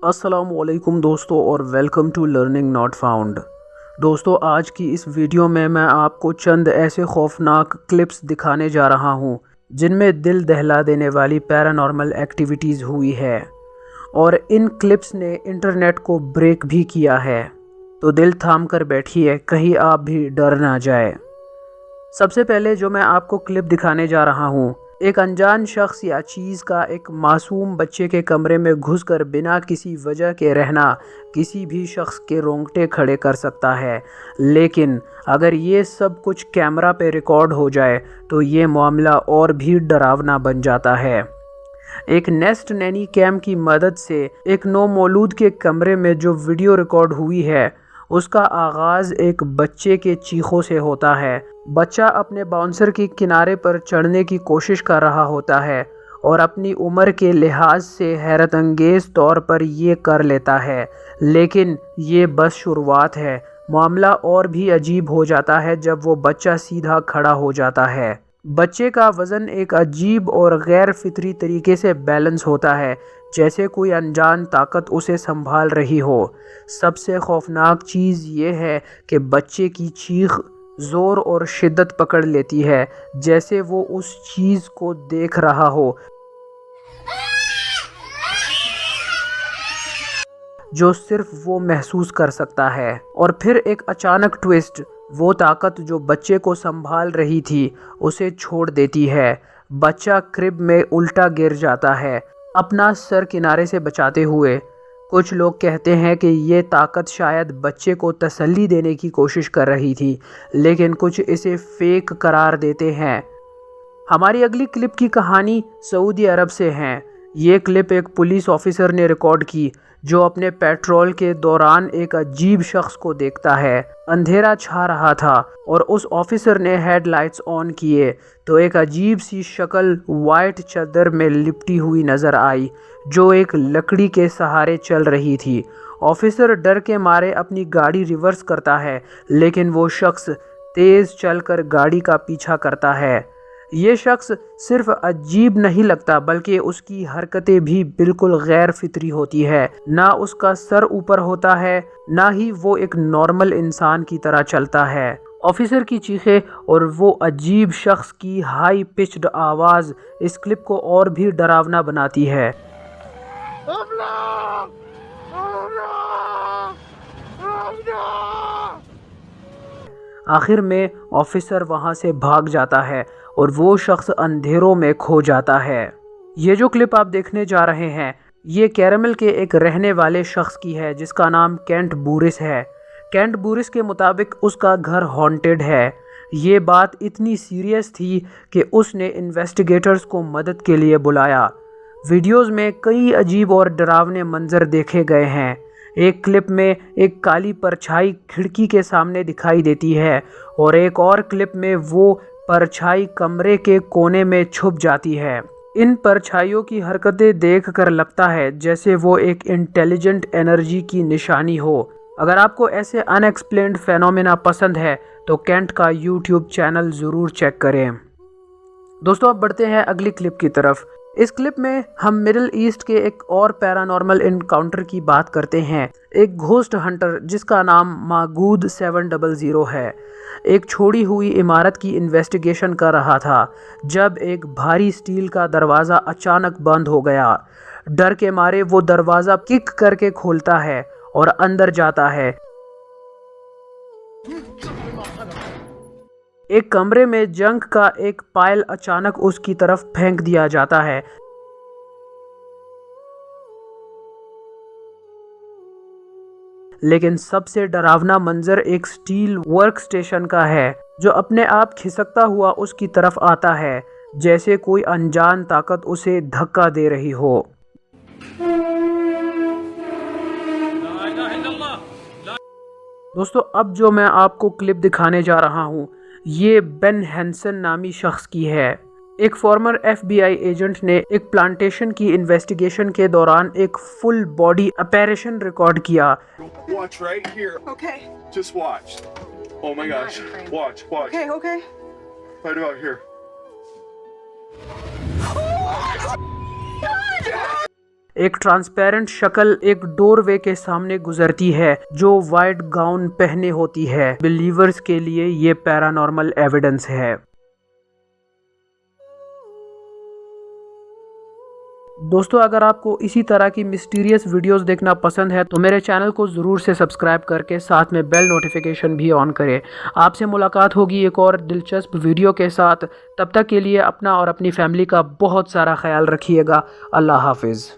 अस्सलामुअलैकुम दोस्तों और welcome to learning not found. दोस्तों, आज की इस वीडियो में मैं आपको चंद ऐसे खौफनाक क्लिप्स दिखाने जा रहा हूं जिनमें दिल दहला देने वाली पैरानॉर्मल एक्टिविटीज़ हुई है और इन क्लिप्स ने इंटरनेट को ब्रेक भी किया है। तो दिल थाम कर बैठिए, कहीं आप भी डर ना जाए। सबसे पहले जो मैं आपको क्लिप दिखाने जा रहा हूँ, एक अनजान शख्स या चीज़ का एक मासूम बच्चे के कमरे में घुसकर बिना किसी वजह के रहना किसी भी शख्स के रोंगटे खड़े कर सकता है। लेकिन अगर ये सब कुछ कैमरा पे रिकॉर्ड हो जाए तो ये मामला और भी डरावना बन जाता है। एक नेस्ट नैनी कैम की मदद से एक नौमौलूद के कमरे में जो वीडियो रिकॉर्ड हुई है उसका आगाज़ एक बच्चे के चीखों से होता है। बच्चा अपने बाउंसर के किनारे पर चढ़ने की कोशिश कर रहा होता है और अपनी उम्र के लिहाज से हैरत अंगेज़ तौर पर ये कर लेता है। लेकिन ये बस शुरुआत है। मामला और भी अजीब हो जाता है जब वो बच्चा सीधा खड़ा हो जाता है। बच्चे का वज़न एक अजीब और गैर फितरी तरीके से बैलेंस होता है, जैसे कोई अनजान ताकत उसे संभाल रही हो। सबसे खौफनाक चीज़ ये है कि बच्चे की चीख ज़ोर और शिद्दत पकड़ लेती है, जैसे वो उस चीज़ को देख रहा हो जो सिर्फ वो महसूस कर सकता है। और फिर एक अचानक ट्विस्ट, वो ताकत जो बच्चे को संभाल रही थी उसे छोड़ देती है। बच्चा क्रिब में उल्टा गिर जाता है, अपना सर किनारे से बचाते हुए। कुछ लोग कहते हैं कि ये ताकत शायद बच्चे को तसल्ली देने की कोशिश कर रही थी, लेकिन कुछ इसे फेक करार देते हैं। हमारी अगली क्लिप की कहानी सऊदी अरब से है। ये क्लिप एक पुलिस ऑफिसर ने रिकॉर्ड की जो अपने पेट्रोल के दौरान एक अजीब शख्स को देखता है। अंधेरा छा रहा था और उस ऑफिसर ने हेडलाइट्स ऑन किए तो एक अजीब सी शक्ल वाइट चादर में लिपटी हुई नज़र आई जो एक लकड़ी के सहारे चल रही थी। ऑफिसर डर के मारे अपनी गाड़ी रिवर्स करता है, लेकिन वो शख्स तेज़ चलकर गाड़ी का पीछा करता है। ये शख्स सिर्फ अजीब नहीं लगता बल्कि उसकी हरकतें भी बिल्कुल गैर फितरी होती है। ना उसका सर ऊपर होता है, ना ही वो एक नॉर्मल इंसान की तरह चलता है। ऑफिसर की चीखें और वो अजीब शख्स की हाई पिच्ड आवाज़ इस क्लिप को और भी डरावना बनाती है। आखिर में ऑफिसर वहां से भाग जाता है और वो शख्स अंधेरों में खो जाता है। ये जो क्लिप आप देखने जा रहे हैं ये कैरमल के एक रहने वाले शख्स की है जिसका नाम केंट बूरिस है। केंट बूरिस के मुताबिक उसका घर हॉन्टेड है। ये बात इतनी सीरियस थी कि उसने इन्वेस्टिगेटर्स को मदद के लिए बुलाया। वीडियोस में कई अजीब और डरावने मंजर देखे गए हैं। एक क्लिप में एक काली परछाई खिड़की के सामने दिखाई देती है और एक और क्लिप में वो परछाई कमरे के कोने में छुप जाती है। इन परछाइयों की हरकतें देखकर लगता है जैसे वो एक इंटेलिजेंट एनर्जी की निशानी हो। अगर आपको ऐसे अनएक्सप्लेन्ड फेनोमेना पसंद है तो केंट का यूट्यूब चैनल ज़रूर चेक करें। दोस्तों, अब बढ़ते हैं अगली क्लिप की तरफ। इस क्लिप में हम मिडिल ईस्ट के एक और पैरानॉर्मल इनकाउंटर की बात करते हैं। एक घोस्ट हंटर जिसका नाम मागूद 700 है, एक छोड़ी हुई इमारत की इन्वेस्टिगेशन कर रहा था जब एक भारी स्टील का दरवाज़ा अचानक बंद हो गया। डर के मारे वो दरवाज़ा किक करके खोलता है और अंदर जाता है। एक कमरे में जंक का एक पाइल अचानक उसकी तरफ फेंक दिया जाता है। लेकिन सबसे डरावना मंजर एक स्टील वर्क स्टेशन का है जो अपने आप खिसकता हुआ उसकी तरफ आता है, जैसे कोई अनजान ताकत उसे धक्का दे रही हो। दोस्तों, अब जो मैं आपको क्लिप दिखाने जा रहा हूँ ये बेन हैंसन नामी शख्स की है। एक फॉर्मर FBI एजेंट ने एक प्लांटेशन की इन्वेस्टिगेशन के दौरान एक फुल बॉडी अपैरेशन रिकॉर्ड किया। Watch right here. Okay. Just watch. Oh my gosh. Watch. Okay, okay. Right about here. एक ट्रांसपेरेंट शक्ल एक डोरवे के सामने गुजरती है जो वाइट गाउन पहने होती है। बिलीवर्स के लिए ये पैरानॉर्मल एविडेंस है। दोस्तों, अगर आपको इसी तरह की मिस्टीरियस वीडियोस देखना पसंद है तो मेरे चैनल को ज़रूर से सब्सक्राइब करके साथ में बेल नोटिफिकेशन भी ऑन करें। आपसे मुलाकात होगी एक और दिलचस्प वीडियो के साथ। तब तक के लिए अपना और अपनी फैमिली का बहुत सारा ख्याल रखिएगा। अल्लाह हाफिज़।